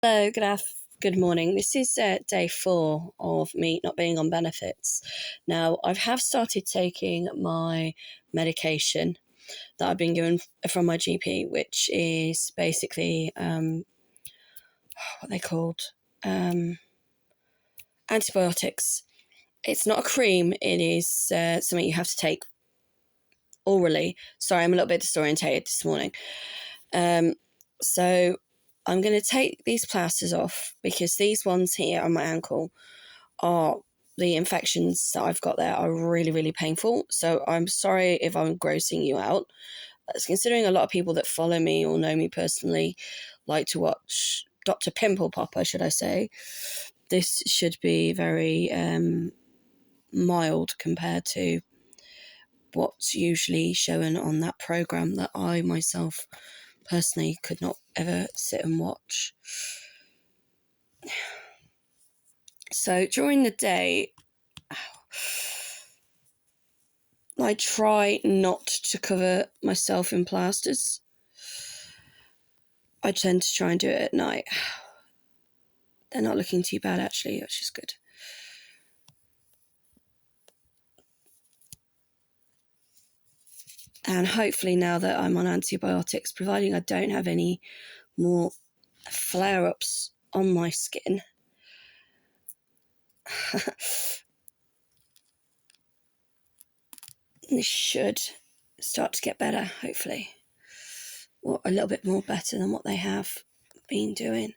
Hello, good morning. This is day 4 of me not being on benefits. Now, I have started taking my medication that I've been given from my GP, which is basically what are they called? Antibiotics. It's not a cream. It is something you have to take orally. Sorry, I'm a little bit disorientated this morning. So I'm going to take these plasters off because these ones here on my ankle are the infections that I've got there are really, really painful. So I'm sorry if I'm grossing you out. Considering a lot of people that follow me or know me personally like to watch Dr. Pimple Popper, should I say, this should be very mild compared to what's usually shown on that program that I myself personally could not ever sit and watch. So during the day, I try not to cover myself in plasters. I tend to try and do it at night. They're not looking too bad actually, which is good. And hopefully now that I'm on antibiotics, providing I don't have any more flare-ups on my skin, this should start to get better, hopefully. Or a little bit more better than what they have been doing.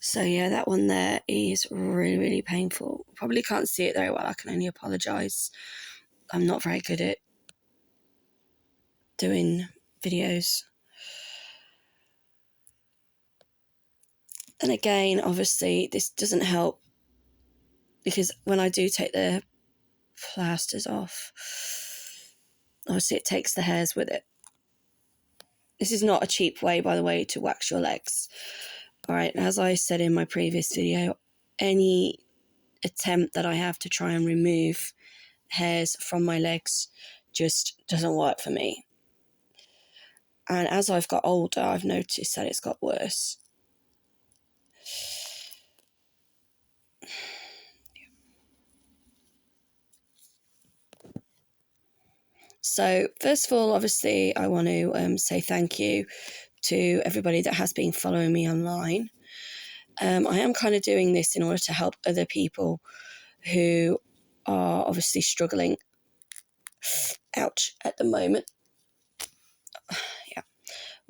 So yeah, that one there is really, really painful. Probably can't see it very well. I can only apologise. I'm not very good at doing videos. And again, obviously, this doesn't help because when I do take the plasters off, obviously it takes the hairs with it. This is not a cheap way, by the way, to wax your legs. All right, as I said in my previous video, any attempt that I have to try and remove hairs from my legs just doesn't work for me. And as I've got older, I've noticed that it's got worse. So first of all, obviously, I want to say thank you to everybody that has been following me online. I am kind of doing this in order to help other people who are obviously struggling, ouch, at the moment,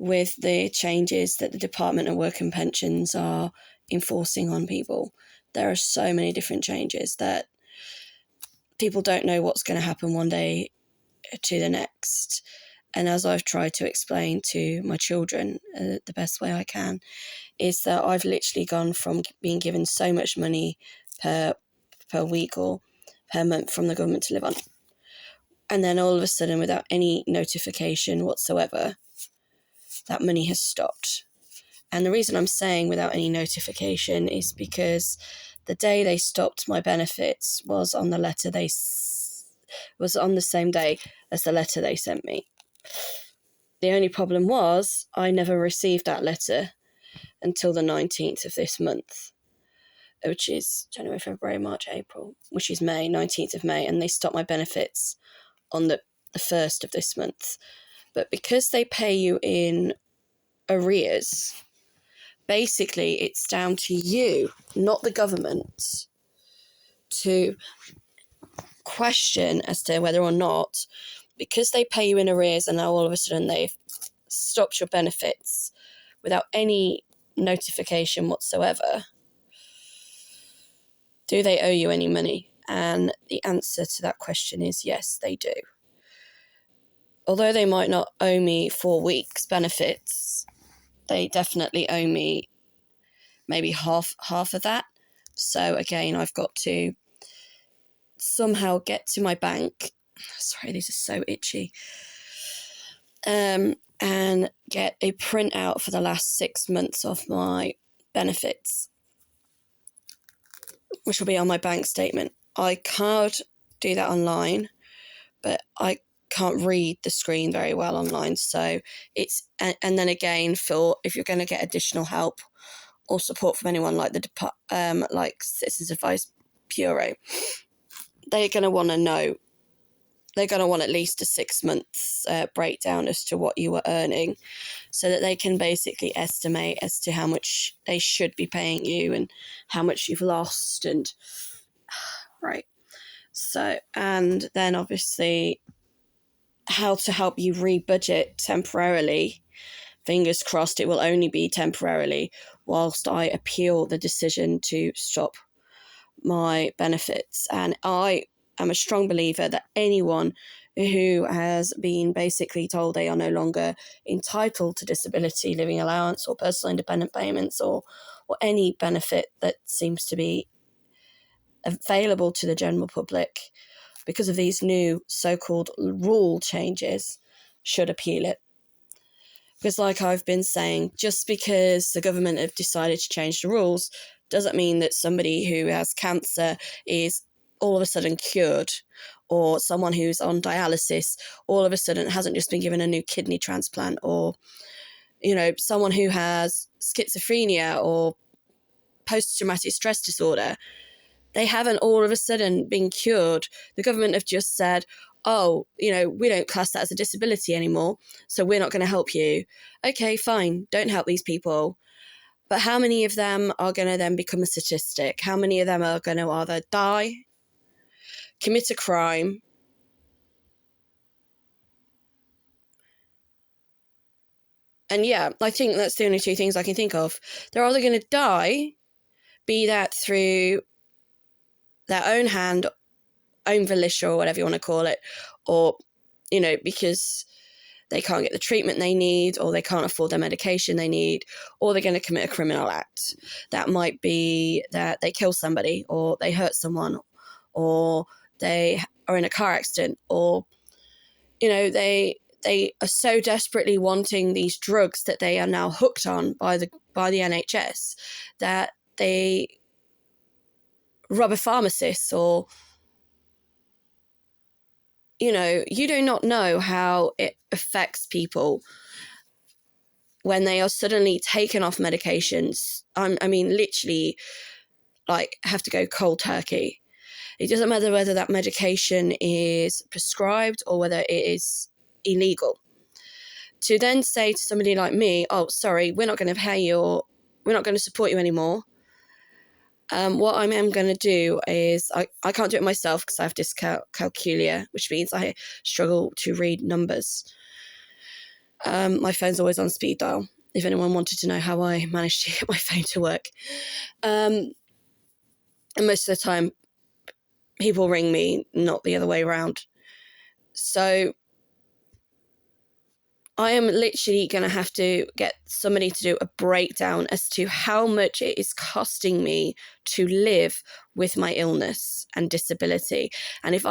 with the changes that the Department of Work and Pensions are enforcing on people. There are so many different changes that people don't know what's going to happen one day to the next. And as I've tried to explain to my children the best way I can, is that I've literally gone from being given so much money per week or per month from the government to live on. And then all of a sudden, without any notification whatsoever, that money has stopped. And the reason I'm saying without any notification is because the day they stopped my benefits was on the letter was on the same day as the letter they sent me. The only problem was I never received that letter until the 19th of this month, which is January, February, March, April, which is May, 19th of May, and they stopped my benefits on the 1st of this month. But because they pay you in arrears, basically it's down to you, not the government, to question as to whether or not, because they pay you in arrears and now all of a sudden they've stopped your benefits without any notification whatsoever, do they owe you any money? And the answer to that question is yes, they do. Although they might not owe me 4 weeks benefits, they definitely owe me maybe half of that. So again, I've got to somehow get to my bank. Sorry, these are so itchy. And get a printout for the last 6 months of my benefits, which will be on my bank statement. I can't do that online, but I can't read the screen very well online. So it's, and then again, for if you're going to get additional help or support from anyone like like Citizens Advice Bureau, they're going to want to know. They're going to want at least a 6 months breakdown as to what you were earning, so that they can basically estimate as to how much they should be paying you and how much you've lost. And right. So, and then obviously how to help you rebudget temporarily. Fingers crossed it will only be temporarily whilst I appeal the decision to stop my benefits. And I am a strong believer that anyone who has been basically told they are no longer entitled to disability living allowance or personal independent payments or any benefit that seems to be available to the general public because of these new so-called rule changes should appeal it. Because like I've been saying, just because the government have decided to change the rules doesn't mean that somebody who has cancer is all of a sudden cured, or someone who's on dialysis all of a sudden hasn't just been given a new kidney transplant, or, you know, someone who has schizophrenia or post-traumatic stress disorder. They haven't all of a sudden been cured. The government have just said, oh, you know, we don't class that as a disability anymore, so we're not going to help you. Okay, fine, don't help these people. But how many of them are going to then become a statistic? How many of them are going to either die, commit a crime, and yeah, I think that's the only two things I can think of. They're either going to die, be that through their own hand, own volition, or whatever you want to call it, or, you know, because they can't get the treatment they need, or they can't afford their medication they need, or they're going to commit a criminal act. That might be that they kill somebody, or they hurt someone, or they are in a car accident, or, you know, they are so desperately wanting these drugs that they are now hooked on by the NHS that they rob a pharmacist, or, you know, you do not know how it affects people when they are suddenly taken off medications. I mean, literally, like, have to go cold turkey. It doesn't matter whether that medication is prescribed or whether it is illegal. To then say to somebody like me, oh, sorry, we're not going to pay you, or we're not going to support you anymore. What I am going to do is, I can't do it myself because I have dyscalculia, which means I struggle to read numbers. My phone's always on speed dial, if anyone wanted to know how I managed to get my phone to work. And most of the time, people ring me, not the other way around. So I am literally going to have to get somebody to do a breakdown as to how much it is costing me to live with my illness and disability. And if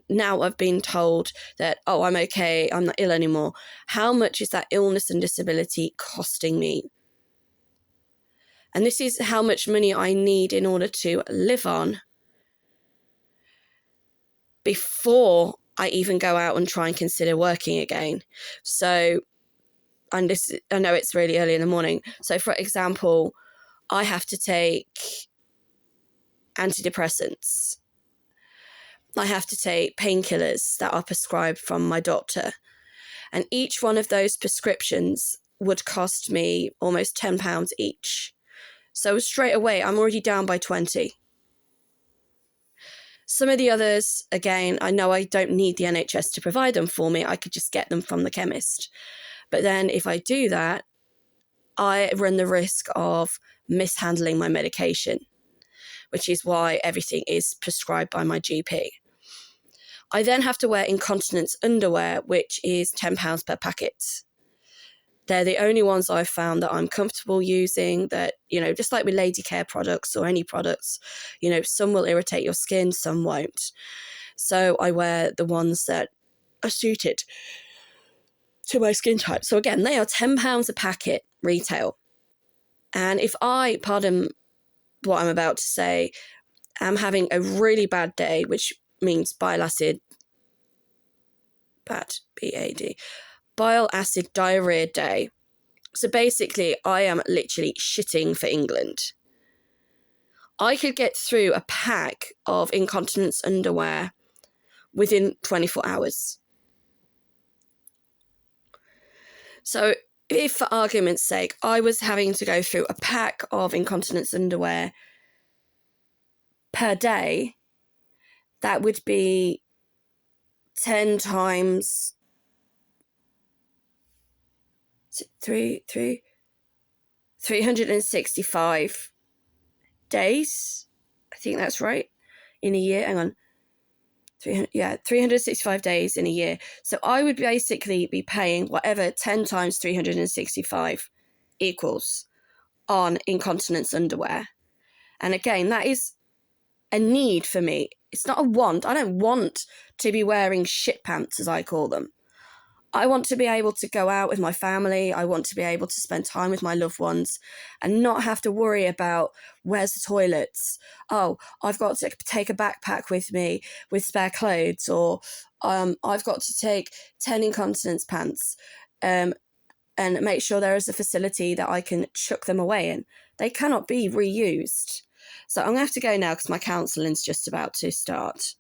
now I've been told that, oh, I'm okay, I'm not ill anymore, how much is that illness and disability costing me? And this is how much money I need in order to live on before I even go out and try and consider working again. So, and this, I know it's really early in the morning. So, for example, I have to take antidepressants. I have to take painkillers that are prescribed from my doctor. And each one of those prescriptions would cost me almost £10 each. So straight away, I'm already down by 20. Some of the others, again, I know I don't need the NHS to provide them for me. I could just get them from the chemist. But then if I do that, I run the risk of mishandling my medication, which is why everything is prescribed by my GP. I then have to wear incontinence underwear, which is £10 per packet. They're the only ones I've found that I'm comfortable using, that, you know, just like with lady care products or any products, you know, some will irritate your skin, some won't. So I wear the ones that are suited to my skin type. So again, they are £10 a packet retail. And if I, pardon what I'm about to say, am having a really bad day, which means bile acid diarrhea day, So basically, I am literally shitting for England. I could get through a pack of incontinence underwear within 24 hours. So if, for argument's sake, I was having to go through a pack of incontinence underwear per day, that would be 10 times 365 days. I think that's right. In a year. Hang on. 365 days in a year. So I would basically be paying whatever 10 times 365 equals on incontinence underwear. And again, that is a need for me. It's not a want. I don't want to be wearing shit pants, as I call them. I want to be able to go out with my family. I want to be able to spend time with my loved ones and not have to worry about where's the toilets. Oh, I've got to take a backpack with me with spare clothes, or I've got to take 10 incontinence pants and make sure there is a facility that I can chuck them away in. They cannot be reused. So I'm going to have to go now because my counselling's just about to start.